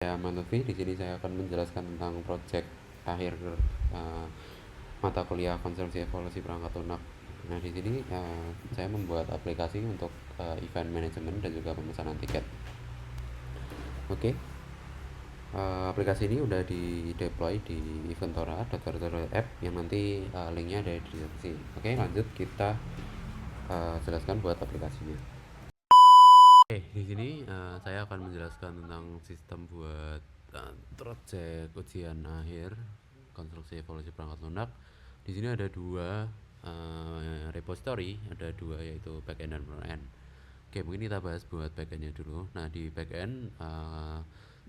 Saya Manufi. Di sini saya akan menjelaskan tentang proyek akhir uh, mata kuliah konstruksi evolusi perangkat lunak. Nah, di sini saya membuat aplikasi untuk event management dan juga pemesanan tiket. Oke, aplikasi ini udah di deploy di Eventora.app yang nanti linknya ada di deskripsi. Oke, lanjut kita jelaskan buat aplikasinya. Oke, di sini saya akan menjelaskan tentang sistem buat proyek ujian akhir konstruksi evolusi perangkat lunak. Di sini ada dua repository, ada dua yaitu backend dan frontend. Oke, mungkin kita bahas buat backendnya dulu. Nah, di backend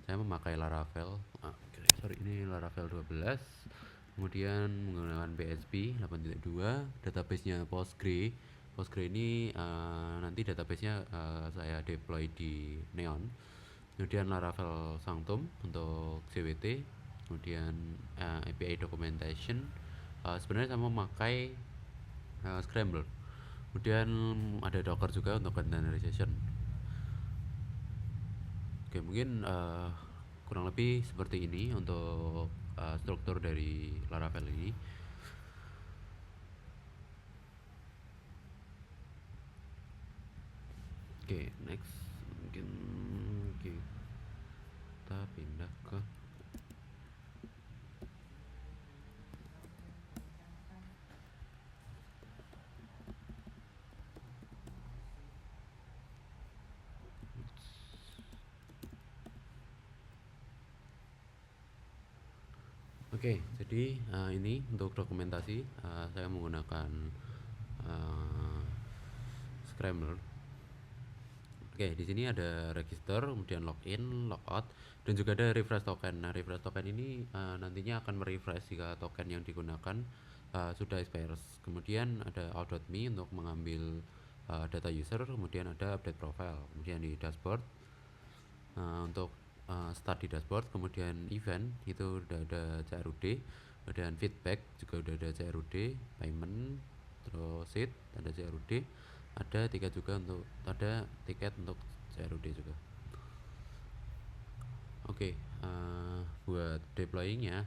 saya memakai Laravel. Sorry, ini Laravel 12. Kemudian menggunakan PHP 8.2, database-nya Postgre. Postgre ini nanti database-nya saya deploy di Neon. Kemudian Laravel Sanctum untuk CWT. Kemudian API documentation. Sebenarnya saya memakai Scramble. Kemudian ada Docker juga untuk containerization. Oke, mungkin kurang lebih seperti ini untuk struktur dari Laravel ini. Oke, next mungkin kita pindah ke Oke, jadi ini untuk dokumentasi saya menggunakan Scramble. Oke, di sini ada register, kemudian login, logout, dan juga ada refresh token. Nah, refresh token ini nantinya akan merefresh jika token yang digunakan sudah expires. Kemudian ada out.me untuk mengambil data user, kemudian ada update profile, kemudian di dashboard untuk start di dashboard, kemudian event itu udah ada CRUD, kemudian feedback juga udah ada CRUD, payment, terus seat ada CRUD, ada tiket juga untuk ada tiket untuk CRUD juga. Oke, buat deployingnya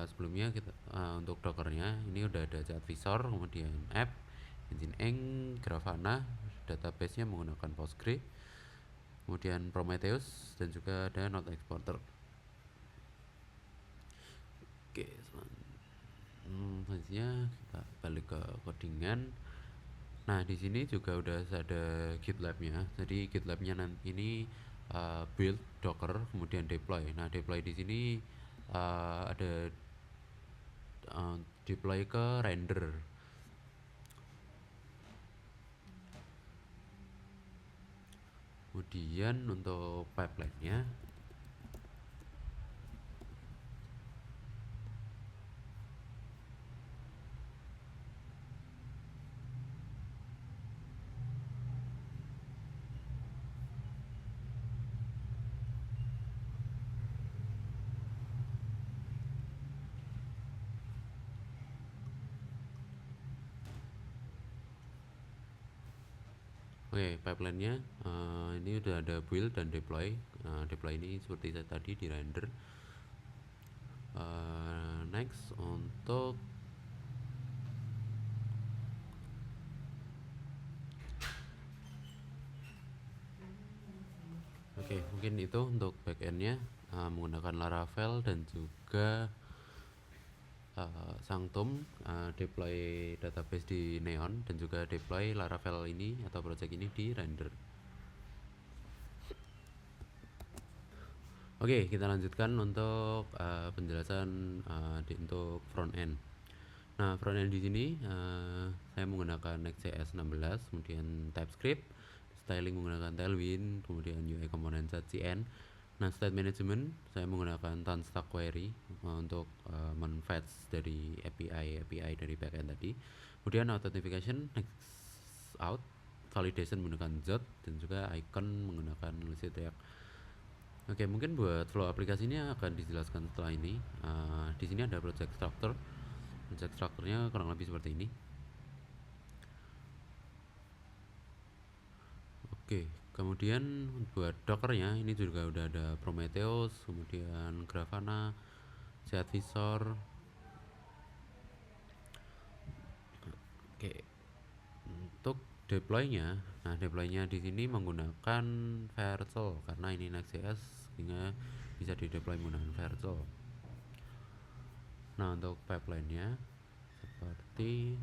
sebelumnya kita untuk dockernya ini udah ada Chatvisor, kemudian app, Nginx, Grafana, database-nya menggunakan Postgre, kemudian Prometheus, dan juga ada Node Exporter. Oke, selanjutnya kita balik ke codingan. Nah, di sini juga udah ada GitLab-nya. Jadi GitLab-nya nanti ini build, Docker, kemudian deploy. Nah, deploy di sini ada deploy ke render. Kemudian untuk pipeline-nya Oke, pipeline-nya ini udah ada build dan deploy. Deploy ini seperti saya tadi di render. Next untuk Oke, mungkin itu untuk backend-nya menggunakan Laravel dan juga Sanctum, deploy database di Neon, dan juga deploy Laravel ini atau project ini di render. Oke, kita lanjutkan untuk penjelasan untuk front end. Nah, front end di sini saya menggunakan Next.js 16, kemudian TypeScript, styling menggunakan Tailwind, kemudian UI component ZCN. Nah, state management saya menggunakan Tanstack Query untuk men-fetch dari API dari backend tadi. Kemudian authentication next out, validation menggunakan Zot, dan juga icon menggunakan Lucid React. Oke, mungkin buat flow aplikasinya akan dijelaskan setelah ini. Di sini ada project structure. Project structure-nya kurang lebih seperti ini. Oke, Kemudian buat Dockernya ini juga udah ada Prometheus, kemudian Grafana, Seat Visor. Oke, untuk deploynya, nah deploynya di sini menggunakan Vercel karena ini Next.js sehingga bisa dideploy menggunakan Vercel. Nah untuk pipeline-nya seperti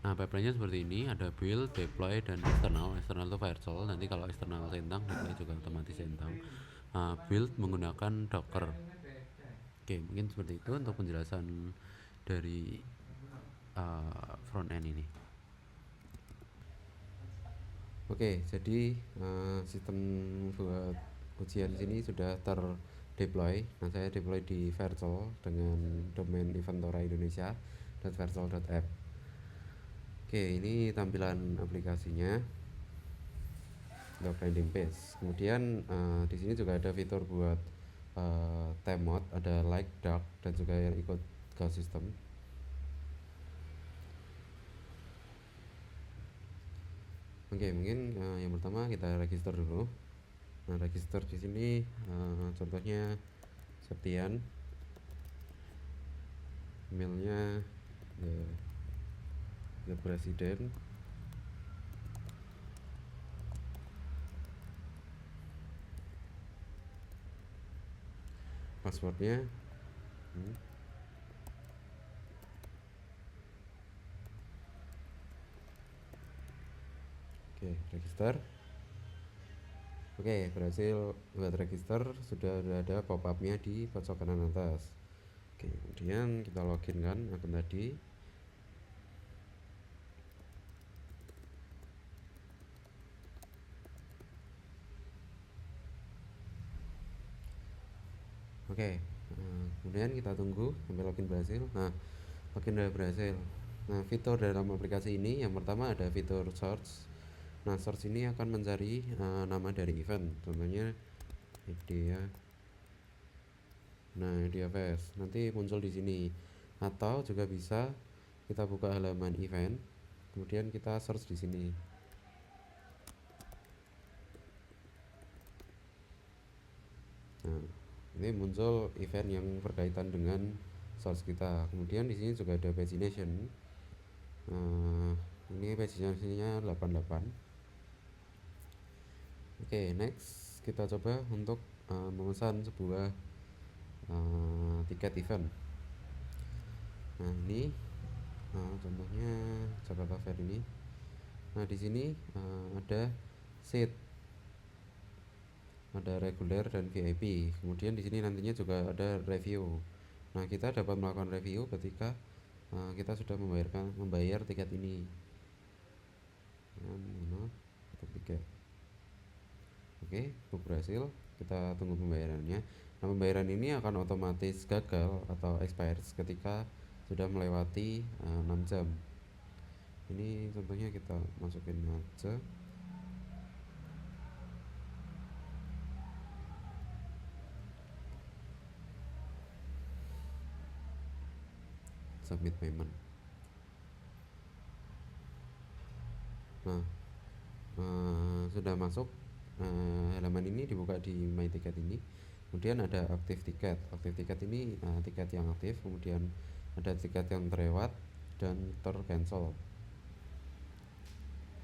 pipeline-nya seperti ini, ada build, deploy, dan external. External itu Vercel, nanti kalau external centang, deploy juga otomatis centang. Build menggunakan Docker. Oke, mungkin seperti itu untuk penjelasan dari front end ini. Oke, jadi sistem buat ujian sini sudah terdeploy. Nah, saya deploy di Vercel dengan domain Inventora Indonesia .vercel.app. Oke, ini tampilan aplikasinya untuk landing page. Kemudian di sini juga ada fitur buat time mode, ada light, dark, dan juga yang ikut ke sistem. Oke, mungkin yang pertama kita register dulu. Nah, register di sini contohnya Septian, emailnya the President, passwordnya Oke, register. Oke, berhasil buat register, sudah ada pop-up-nya di pojok kanan atas. Oke, kemudian kita login kan akun tadi. Oke, kemudian kita tunggu sampai login berhasil. Nah, login sudah berhasil. Nah, fitur dalam aplikasi ini yang pertama ada fitur search. Nah, search ini akan mencari nama dari event, contohnya idea. Nah, idea fest nanti muncul di sini. Atau juga bisa kita buka halaman event, kemudian kita search di sini. Nah, ini muncul event yang berkaitan dengan source kita. Kemudian di sini juga ada pagination. Ini pagination-nya 88. Oke, next kita coba untuk memesan sebuah tiket event. Nah, ini contohnya Jakarta Fair ini. Nah, di sini ada seat, ada reguler dan VIP. Kemudian di sini nantinya juga ada review. Nah, kita dapat melakukan review ketika kita sudah membayar tiket ini. Tiket. Oke, book berhasil. Kita tunggu pembayarannya. Nah, pembayaran ini akan otomatis gagal atau expired ketika sudah melewati 6 jam. Ini contohnya kita masukin aja. Submit payment. Nah, sudah masuk. Halaman ini dibuka di My Ticket ini. Kemudian ada aktif tiket. Aktif tiket ini tiket yang aktif. Kemudian ada tiket yang terlewat dan tercancel.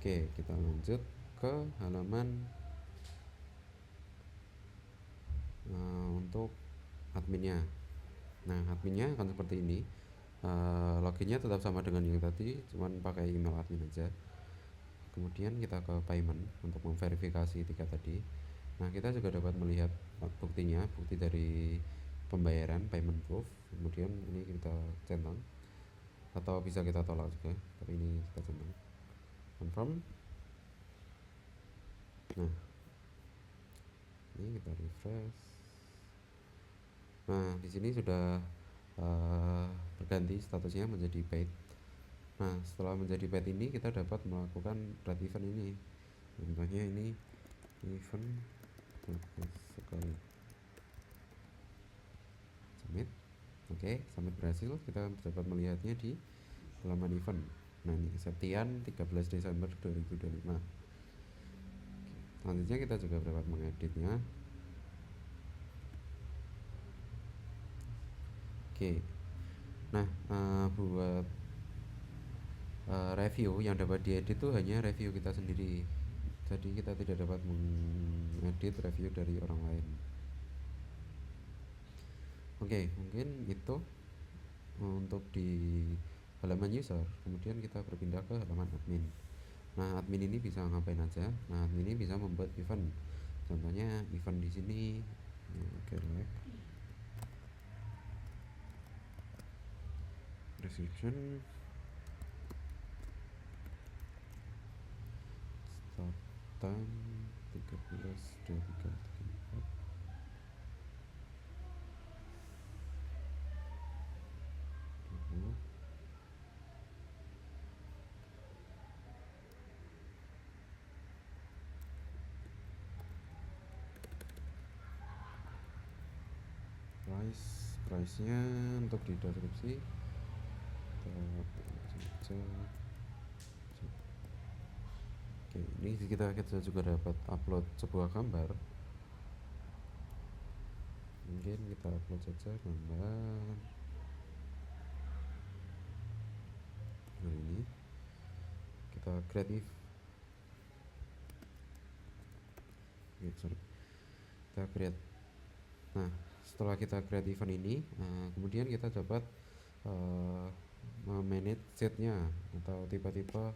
Oke, kita lanjut ke halaman untuk adminnya. Nah, adminnya akan seperti ini. Loginnya tetap sama dengan yang tadi, cuman pakai email admin aja. Kemudian kita ke payment untuk memverifikasi tiket tadi. Nah, kita juga dapat melihat buktinya, bukti dari pembayaran, payment proof. Kemudian ini kita centang, atau bisa kita tolak juga, tapi ini kita centang confirm. Nah, ini kita refresh. Nah, di sini sudah berganti statusnya menjadi paid. Nah, setelah menjadi paid ini kita dapat melakukan red event ini. Contohnya ini event sekali. Submit. Oke, submit berhasil. Kita dapat melihatnya di halaman event. Nah, ini Septian 13 Desember 2025. Selanjutnya kita juga dapat mengeditnya. Oke. Nah, buat review yang dapat diedit itu hanya review kita sendiri. Jadi kita tidak dapat mengedit review dari orang lain. Oke, mungkin itu untuk di halaman user. Kemudian kita berpindah ke halaman admin. Nah, admin ini bisa ngapain aja? Nah, admin ini bisa membuat event. Contohnya event di sini. Oke, restriction start time 13.23.34. Price-nya untuk di deskripsi oke, ini kita juga dapat upload sebuah gambar. Mungkin kita upload saja gambar. Nah, ini kita kreatif. Kita create. Nah, setelah kita create event ini, kemudian kita dapat manage setnya atau tipe-tipe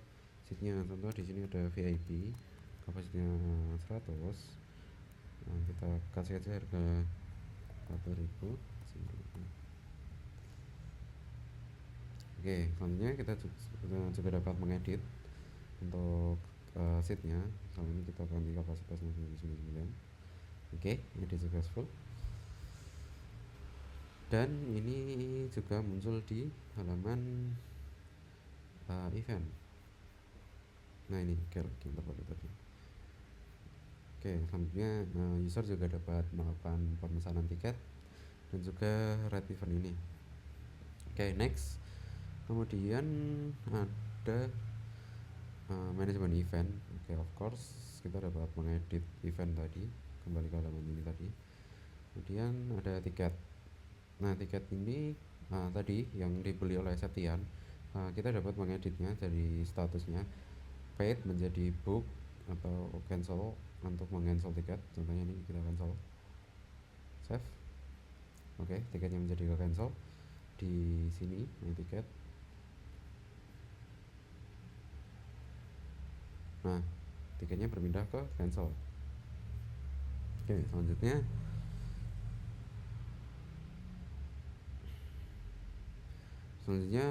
seatnya. Contoh di sini ada VIP, kapasitasnya 100. Nah, kita kasih aja harga 4.000. Oke, selanjutnya kita juga dapat mengedit untuk seatnya. Kali ini kita ganti kapasitasnya 99. Oke, edit successful. Dan ini juga muncul di halaman event. Nah, ini kayak terbaru tadi. Oke, selanjutnya user juga dapat melakukan pemesanan tiket dan juga rate event ini. Oke, next. Kemudian ada manajemen event. Oke, of course kita dapat mengedit event tadi. Kembali ke halaman ini tadi. Kemudian ada tiket. Nah, tiket ini tadi yang dibeli oleh Septian, kita dapat mengeditnya dari statusnya paid menjadi book atau cancel untuk meng-cancel tiket. Contohnya ini kita cancel, save. Oke, tiketnya menjadi ke cancel di sini. Ini tiket. Nah, tiketnya berpindah ke cancel. Oke, selanjutnya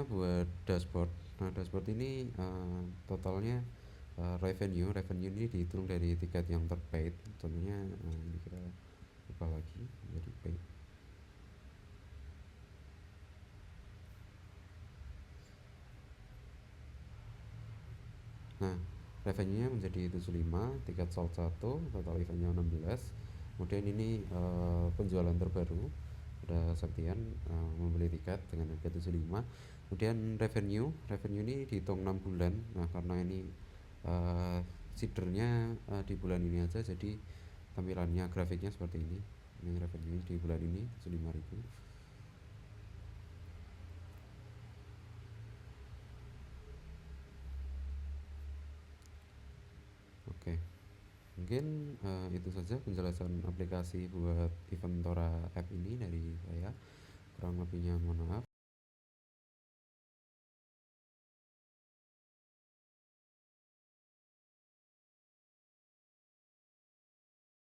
buat dashboard. Nah, dashboard ini totalnya revenue ini dihitung dari tiket yang terpaid. Contohnya ini kita buka lagi jadi paid. Nah, revenue-nya menjadi 75, tiket sold 1, total event-nya 16. Kemudian ini penjualan terbaru, ada Septian membeli tiket dengan harga 75. Kemudian revenue ini dihitung 6 bulan. Nah, karena ini seedernya di bulan ini aja, jadi tampilannya grafiknya seperti ini. Ini revenue di bulan ini 75.000. Oke, mungkin itu saja penjelasan aplikasi buat Eventora app ini dari saya. Kurang lebihnya mohon maaf.